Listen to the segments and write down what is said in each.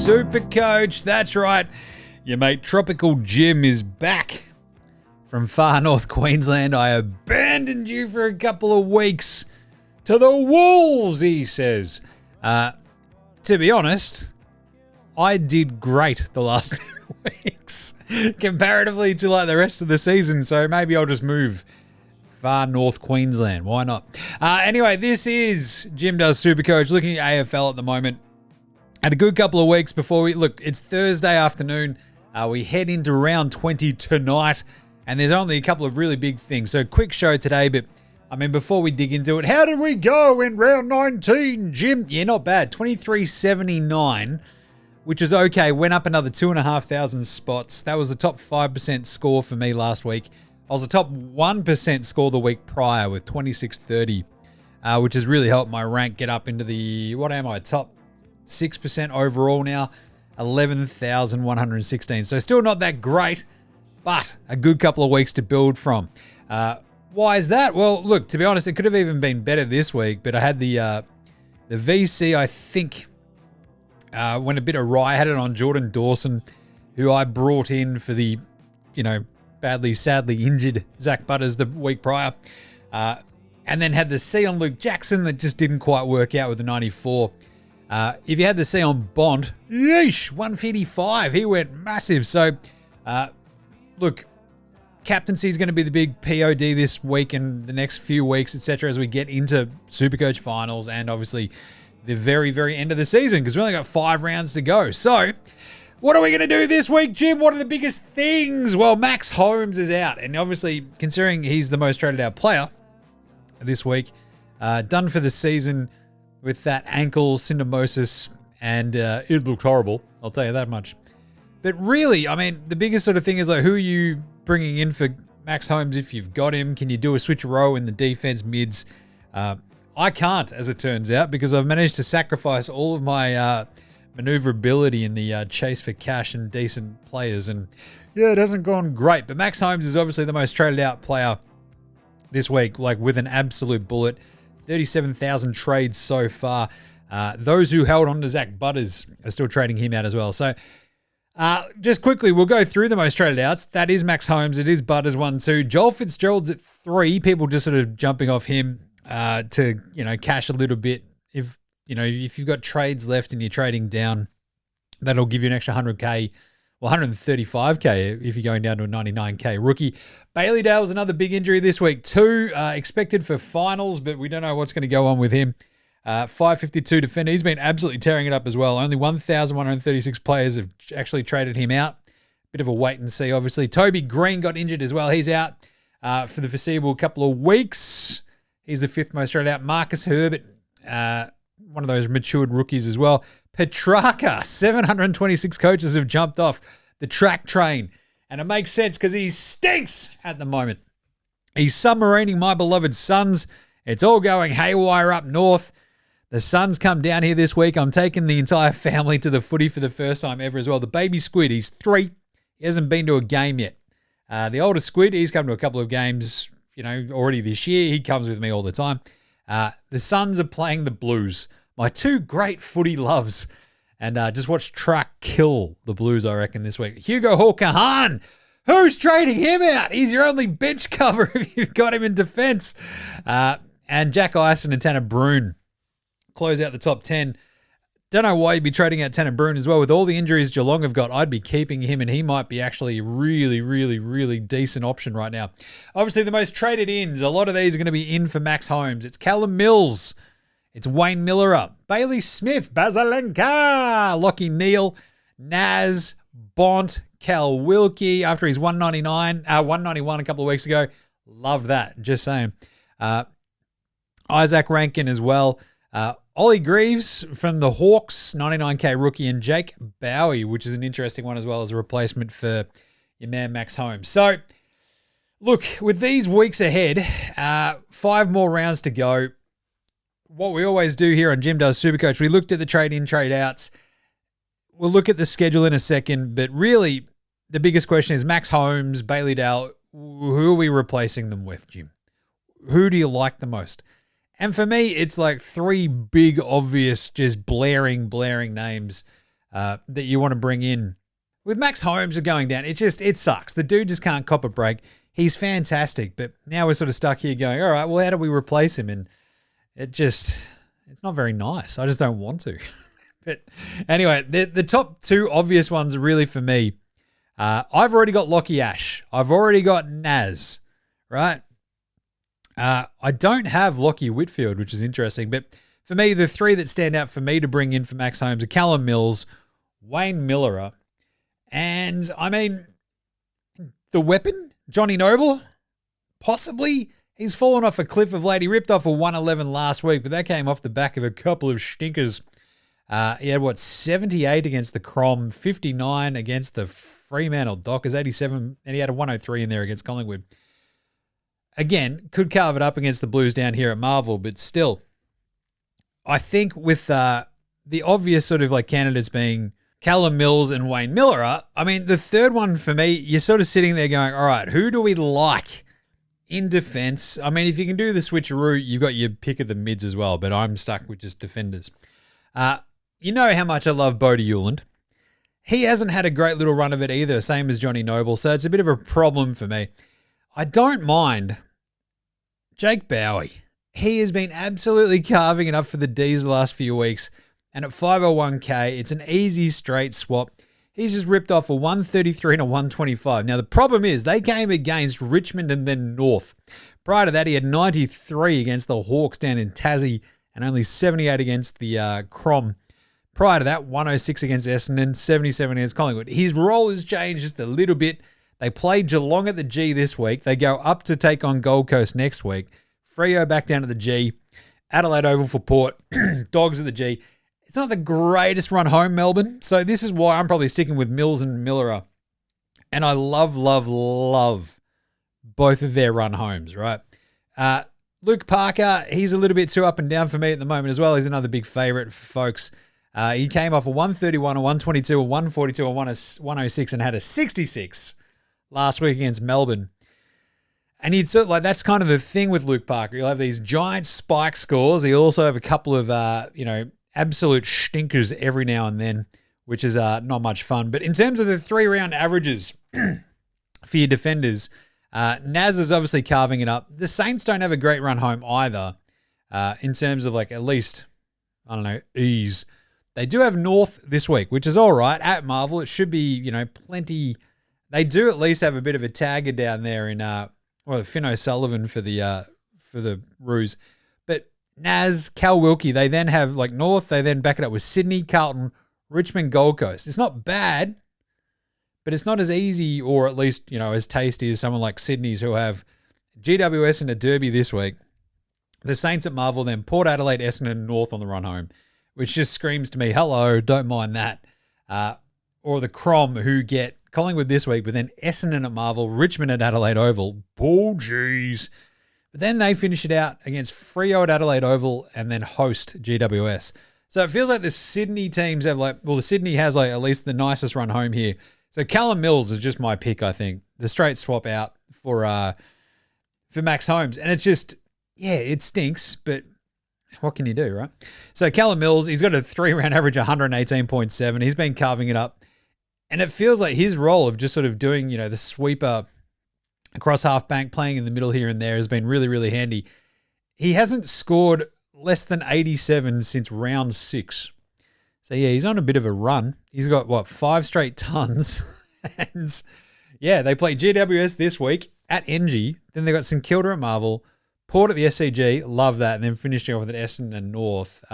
Supercoach. That's right. Your mate Tropical Jim is back from far north Queensland. I abandoned you for a couple of weeks to the wolves, he says. To be honest, I did great the last 2 weeks comparatively to like the rest of the season. So maybe I'll just move far north Queensland. Why not? Anyway, this is Jim Does Supercoach, looking at AFL at the moment. Had a good couple of weeks before we look. It's Thursday afternoon. We head into round 20 tonight, and there's only a couple of really big things. So quick show today, but I mean, before we dig into it, how did we go in round 19, Jim? Yeah, not bad. 23.79, which is okay. Went up another 2,500 spots. That was the top 5% score for me last week. I was the top 1% score the week prior with 26.30, which has really helped my rank get up into the, what am I, top 6% overall now, 11,116. So still not that great, but a good couple of weeks to build from. Why is that? Well, look, to be honest, it could have even been better this week, but I had the VC, I think, went a bit awry. I had it on Jordan Dawson, who I brought in for the, sadly injured Zach Butters the week prior. And then had the C on Luke Jackson that just didn't quite work out with the 94. If you had the C on Bond, yeesh, 155. He went massive. So, look, captaincy is going to be the big POD this week and the next few weeks, etc., as we get into Supercoach finals and obviously the very, very end of the season, because we only got 5 rounds to go. So, what are we going to do this week, Jim? What are the biggest things? Well, Max Holmes is out, and obviously, considering he's the most traded out player this week, done for the season with that ankle syndesmosis, and it looked horrible, I'll tell you that much. But really, I mean, the biggest sort of thing is like, who are you bringing in for Max Holmes if you've got him? Can you do a switcheroo in the defense mids? I can't, as it turns out, because I've managed to sacrifice all of my maneuverability in the chase for cash and decent players, and yeah, it hasn't gone great. But Max Holmes is obviously the most traded out player this week, like with an absolute bullet. 37,000 trades so far. Those who held on to Zach Butters are still trading him out as well. So just quickly, we'll go through the most traded outs. That is Max Holmes. It is Butters 1, 2. Joel Fitzgerald's at 3. People just sort of jumping off him to, cash a little bit. If you've got trades left and you're trading down, that'll give you an extra 100K. Well, 135K if you're going down to a 99K rookie. Bailey Dale's another big injury this week too. Expected for finals, but we don't know what's going to go on with him. 552 defender. He's been absolutely tearing it up as well. Only 1,136 players have actually traded him out. Bit of a wait and see, obviously. Toby Green got injured as well. He's out for the foreseeable couple of weeks. He's the 5th most traded out. Marcus Herbert, one of those matured rookies as well. Petrarca, 726 coaches have jumped off the track train. And it makes sense because he stinks at the moment. He's submarining my beloved Suns. It's all going haywire up north. The Suns come down here this week. I'm taking the entire family to the footy for the first time ever as well. The baby squid, he's 3. He hasn't been to a game yet. The older squid, he's come to a couple of games, already this year. He comes with me all the time. The Suns are playing the Blues. My 2 great footy loves. And just watch Truck kill the Blues, I reckon, this week. Hugo Hawker-Hahn. Who's trading him out? He's your only bench cover if you've got him in defense. And Jack Ison and Tanner Bruhn close out the top 10. Don't know why you'd be trading out Tanner Bruhn as well. With all the injuries Geelong have got, I'd be keeping him, and he might be actually a really, really, really decent option right now. Obviously, the most traded ins, a lot of these are going to be in for Max Holmes. It's Callum Mills. It's Wayne Miller up. Bailey Smith, Bazalenka, Lockie Neal, Naz, Bont, Cal Wilkie after his 191 a couple of weeks ago. Love that. Just saying. Isaac Rankin as well. Ollie Greaves from the Hawks, 99K rookie, and Jake Bowie, which is an interesting one as well as a replacement for your man Max Holmes. So, look, with these weeks ahead, 5 more rounds to go. What we always do here on Jim Does Supercoach, we looked at the trade-in, trade-outs. We'll look at the schedule in a second, but really the biggest question is Max Holmes, Bailey Dale, who are we replacing them with, Jim? Who do you like the most? And for me, it's like 3 big, obvious, just blaring names. that you want to bring in. With Max Holmes going down, it sucks. The dude just can't cop a break. He's fantastic, but now we're sort of stuck here going, all right, well, how do we replace him? And it's not very nice. I just don't want to. But anyway, the top two obvious ones really for me. I've already got Lockie Ash. I've already got Naz, right? I don't have Lockie Whitfield, which is interesting. But for me, the three that stand out for me to bring in for Max Holmes are Callum Mills, Wayne Miller, and I mean, the weapon, Johnny Noble, possibly. He's fallen off a cliff of late. He ripped off a 111 last week, but that came off the back of a couple of stinkers. He had, 78 against the Crom, 59 against the Fremantle Dockers, 87, and he had a 103 in there against Collingwood. Again, could carve it up against the Blues down here at Marvel, but still, I think with the obvious sort of like candidates being Callum Mills and Wayne Miller, I mean, the third one for me, you're sort of sitting there going, all right, who do we like in defense? I mean, if you can do the switcheroo, you've got your pick of the mids as well, but I'm stuck with just defenders. You know how much I love Bodie Uland. He hasn't had a great little run of it either, same as Johnny Noble, so it's a bit of a problem for me. I don't mind Jake Bowie. He has been absolutely carving it up for the D's the last few weeks, and at 501k, it's an easy straight swap. He's just ripped off a 133 and a 125. Now, the problem is they came against Richmond and then North. Prior to that, he had 93 against the Hawks down in Tassie and only 78 against the Crom. Prior to that, 106 against Essendon, 77 against Collingwood. His role has changed just a little bit. They play Geelong at the G this week. They go up to take on Gold Coast next week. Freo back down to the G. Adelaide Oval for Port. Dogs at the G. It's not the greatest run home, Melbourne. So this is why I'm probably sticking with Mills and Miller. And I love both of their run homes, right? Luke Parker, he's a little bit too up and down for me at the moment as well. He's another big favourite for folks. He came off a 131, a 122, a 142, a 106, and had a 66 last week against Melbourne. And he'd sort of like, that's kind of the thing with Luke Parker. He'll have these giant spike scores. He'll also have a couple of, absolute stinkers every now and then, which is not much fun. But in terms of the 3-round averages for your defenders, Naz is obviously carving it up. The Saints don't have a great run home either in terms of like at least, ease. They do have North this week, which is all right. At Marvel, it should be, plenty. They do at least have a bit of a tagger down there in Finn O'Sullivan for the Roos. But Naz, Cal Wilkie, they then have like North. They then back it up with Sydney, Carlton, Richmond, Gold Coast. It's not bad, but it's not as easy or at least, as tasty as someone like Sydney's who have GWS and a Derby this week. The Saints at Marvel, then Port Adelaide, Essendon, and North on the run home, which just screams to me, hello, don't mind that. Or the Crom who get Collingwood this week, but then Essendon at Marvel, Richmond at Adelaide Oval. Oh, jeez. But then they finish it out against Freo at Adelaide Oval and then host GWS. So it feels like the Sydney teams have the Sydney has at least the nicest run home here. So Callum Mills is just my pick, I think. The straight swap out for Max Holmes. And it's just, it stinks, but what can you do, right? So Callum Mills, he's got a 3-round average of 118.7. He's been carving it up. And it feels like his role of just sort of doing, the sweeper across half bank, playing in the middle here and there has been really, really handy. He hasn't scored less than 87 since round 6. So, he's on a bit of a run. He's got, 5 straight tons. And, they play GWS this week at NG. Then they got St Kilda at Marvel, Port at the SCG. Love that. And then finishing off with an Essendon and North.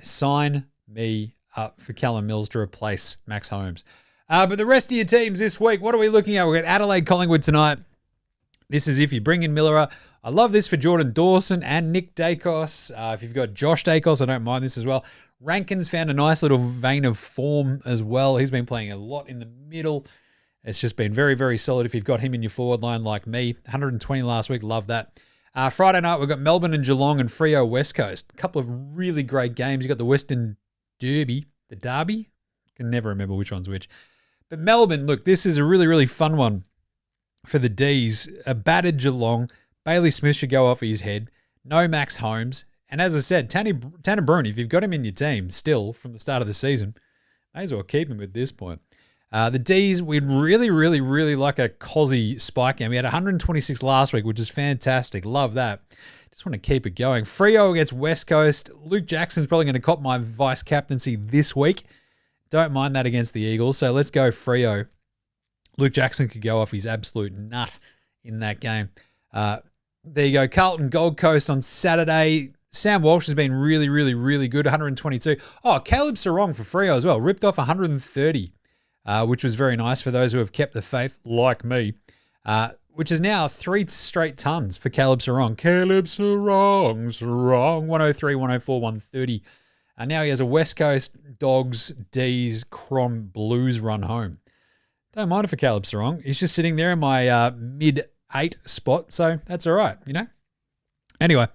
Sign me up for Callum Mills to replace Max Holmes. But the rest of your teams this week, what are we looking at? We've got Adelaide Collingwood tonight. This is if you bring in Miller. I love this for Jordan Dawson and Nick Dacos. If you've got Josh Dacos, I don't mind this as well. Rankin's found a nice little vein of form as well. He's been playing a lot in the middle. It's just been very, very solid if you've got him in your forward line like me. 120 last week. Love that. Friday night, we've got Melbourne and Geelong and Freo West Coast. A couple of really great games. You've got the Western Derby. The Derby? Can never remember which one's which. But Melbourne, look, this is a really, really fun one for the Ds. A battered Geelong. Bailey Smith should go off his head. No Max Holmes. And as I said, Tanner Bruhn, if you've got him in your team still from the start of the season, May as well keep him at this point. The Ds, we'd really, really, really like a Cozzy spike game. We had 126 last week, which is fantastic. Love that. Just want to keep it going. Freo against West Coast. Luke Jackson's probably going to cop my vice captaincy this week. Don't mind that against the Eagles. So let's go Freo. Luke Jackson could go off his absolute nut in that game. There you go. Carlton Gold Coast on Saturday. Sam Walsh has been really, really, really good. 122. Oh, Caleb Sarong for Freo as well. Ripped off 130, which was very nice for those who have kept the faith, like me, which is now 3 straight tons for Caleb Sarong. Caleb Sarong. 103, 104, 130. And now he has a West Coast Dogs, D's, Crom, Blues run home. Don't mind it for Caleb Sarong. He's just sitting there in my mid-8 spot, so that's all right, you know? Anyway,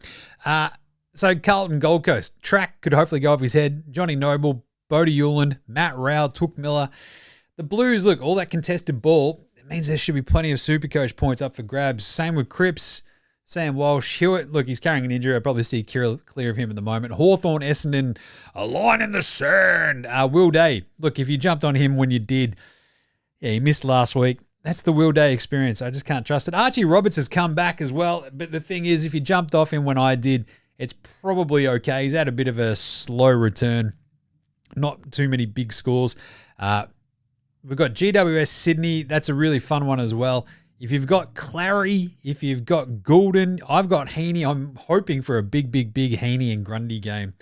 so Carlton Gold Coast. Track could hopefully go off his head. Johnny Noble, Bodie Euland, Matt Rowell, Took Miller. The Blues, look, all that contested ball, it means there should be plenty of Supercoach points up for grabs. Same with Cripps, Sam Walsh, Hewitt. Look, he's carrying an injury. I'd probably see clear of him at the moment. Hawthorn, Essendon, a line in the sand. Will Day, look, if you jumped on him when you did, yeah, he missed last week. That's the Will Day experience. I just can't trust it. Archie Roberts has come back as well. But the thing is, if you jumped off him when I did, it's probably okay. He's had a bit of a slow return. Not too many big scores. We've got GWS Sydney. That's a really fun one as well. If you've got Clary, if you've got Goulden, I've got Heaney. I'm hoping for a big Heaney and Grundy game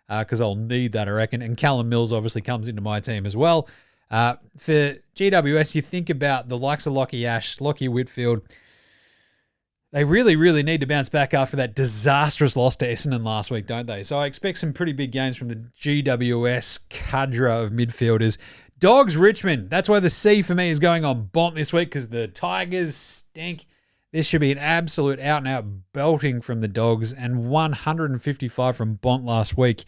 because I'll need that, I reckon. And Callum Mills obviously comes into my team as well. For GWS, you think about the likes of Lockie Ash, Lockie Whitfield. They really, really need to bounce back after that disastrous loss to Essendon last week, don't they? So I expect some pretty big games from the GWS cadre of midfielders. Dogs Richmond. That's why the C for me is going on Bont this week because the Tigers stink. This should be an absolute out-and-out belting from the Dogs, and 155 from Bont last week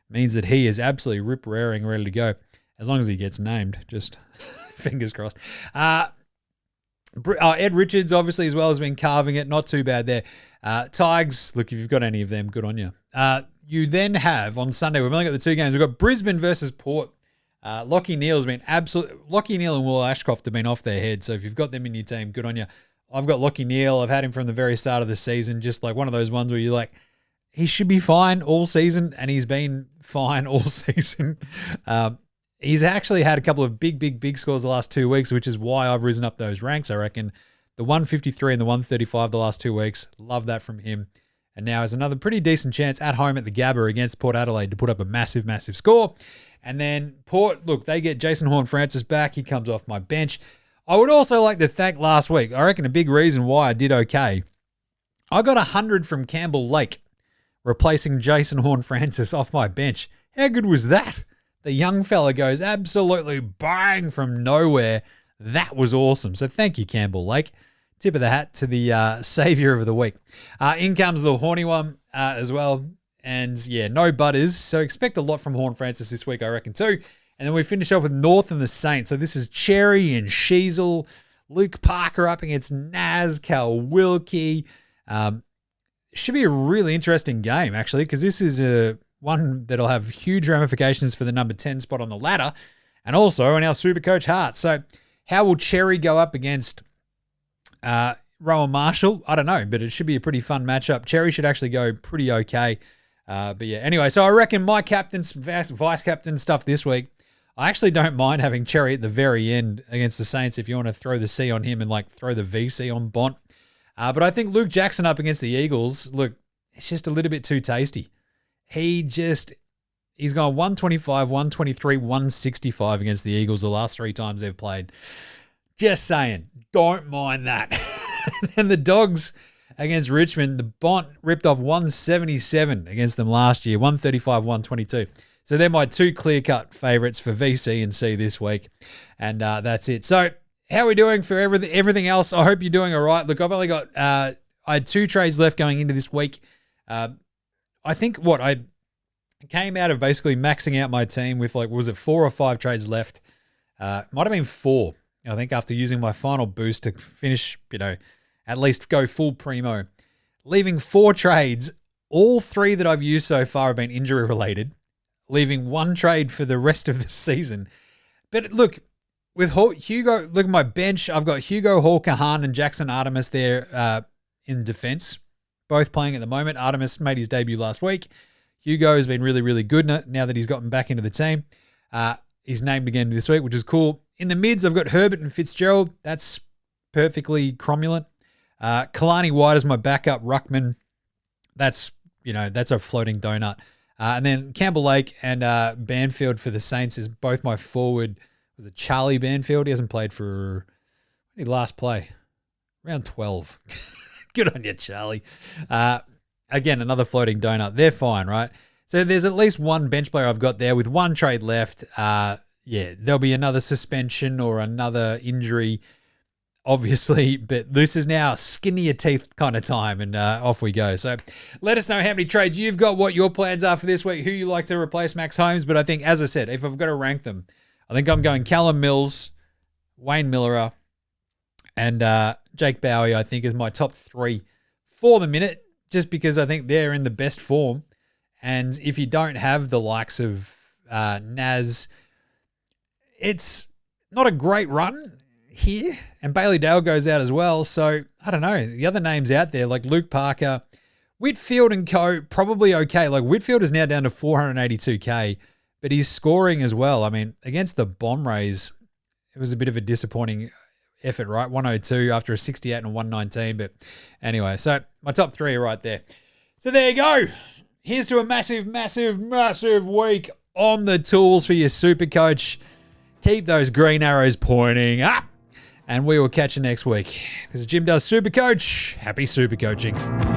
means that he is absolutely rip-raring, ready to go. As long as he gets named, just fingers crossed. Ed Richards, obviously, as well, has been carving it. Not too bad there. Tigers, look, if you've got any of them, good on you. You then have, on Sunday, we've only got the 2 games. We've got Brisbane versus Port. Lockie Neal and Will Ashcroft have been off their head, so if you've got them in your team, good on you. I've got Lockie Neal. I've had him from the very start of the season, just like one of those ones where you're like, he should be fine all season, and he's been fine all season. He's actually had a couple of big scores the last 2 weeks, which is why I've risen up those ranks, I reckon. The 153 and the 135 the last 2 weeks. Love that from him. And now has another pretty decent chance at home at the Gabba against Port Adelaide to put up a massive score. And then Port, look, they get Jason Horne-Francis back. He comes off my bench. I would also like to thank last week. I reckon a big reason why I did okay. I got 100 from Campbell Lake, replacing Jason Horne-Francis off my bench. How good was that? The young fella goes absolutely bang from nowhere. That was awesome. So thank you, Campbell Lake. Tip of the hat to the saviour of the week. In comes the horny one as well. And yeah, no butters. So expect a lot from Horne-Francis this week, I reckon, too. And then we finish up with North and the Saints. So this is Cherry and Sheasel. Luke Parker up against Naz, Cal Wilkie. Should be a really interesting game, actually, because this is one that'll have huge ramifications for the number 10 spot on the ladder and also in our Supercoach hearts. So how will Cherry go up against Rowan Marshall? I don't know, but it should be a pretty fun matchup. Cherry should actually go pretty okay. But yeah, anyway, so I reckon my captain's vice captain stuff this week, I actually don't mind having Cherry at the very end against the Saints if you want to throw the C on him and like throw the VC on Bont. But I think Luke Jackson up against the Eagles, look, it's just a little bit too tasty. He's gone 125, 123, 165 against the Eagles the last 3 times they've played. Just saying, don't mind that. And the Dogs against Richmond, the Bont ripped off 177 against them last year, 135, 122. So they're my 2 clear-cut favourites for VC and C this week. And that's it. So how are we doing for everything else? I hope you're doing all right. Look, I've only got I had 2 trades left going into this week. I think I came out of basically maxing out my team with 4 or 5 trades left. Might have been 4, I think, after using my final boost to finish, at least go full primo. Leaving 4 trades, all 3 that I've used so far have been injury related. leaving one trade for the rest of the season. But look, with Hugo, look at my bench. I've got Hugo, Hall, Kahan, and Jackson Artemis there in defense, both playing at the moment. Artemis made his debut last week. Hugo has been really, really good now that he's gotten back into the team. He's named again this week, which is cool. In the mids, I've got Herbert and Fitzgerald. That's perfectly cromulent. Kalani White is my backup ruckman. That's a floating donut. And then Campbell Lake and Banfield for the Saints is both my forward. Was it Charlie Banfield? He hasn't played for, when did he last play? Round 12. Good on you, Charlie. Again, another floating donut. They're fine, right? So there's at least one bench player I've got there with one trade left. There'll be another suspension or another injury, obviously, but this is now skin to your teeth kind of time, and off we go. So let us know how many trades you've got, what your plans are for this week, who you like to replace Max Holmes. But I think, as I said, if I've got to rank them, I think I'm going Callum Mills, Wayne Miller, and Jake Bowie, I think, is my top 3 for the minute, just because I think they're in the best form. And if you don't have the likes of Naz, it's not a great run here. And Bailey Dale goes out as well. So, I don't know. The other names out there, like Luke Parker, Whitfield and co, probably okay. Like, Whitfield is now down to 482K, but he's scoring as well. I mean, against the Bomb Rays, it was a bit of a disappointing effort, right? 102 after a 68 and a 119. But anyway, so my top 3 are right there. So there you go. Here's to a massive, massive, massive week on the tools for your Supercoach. Keep those green arrows pointing up, and we will catch you next week. This is Jim Does Supercoach. Happy Supercoaching.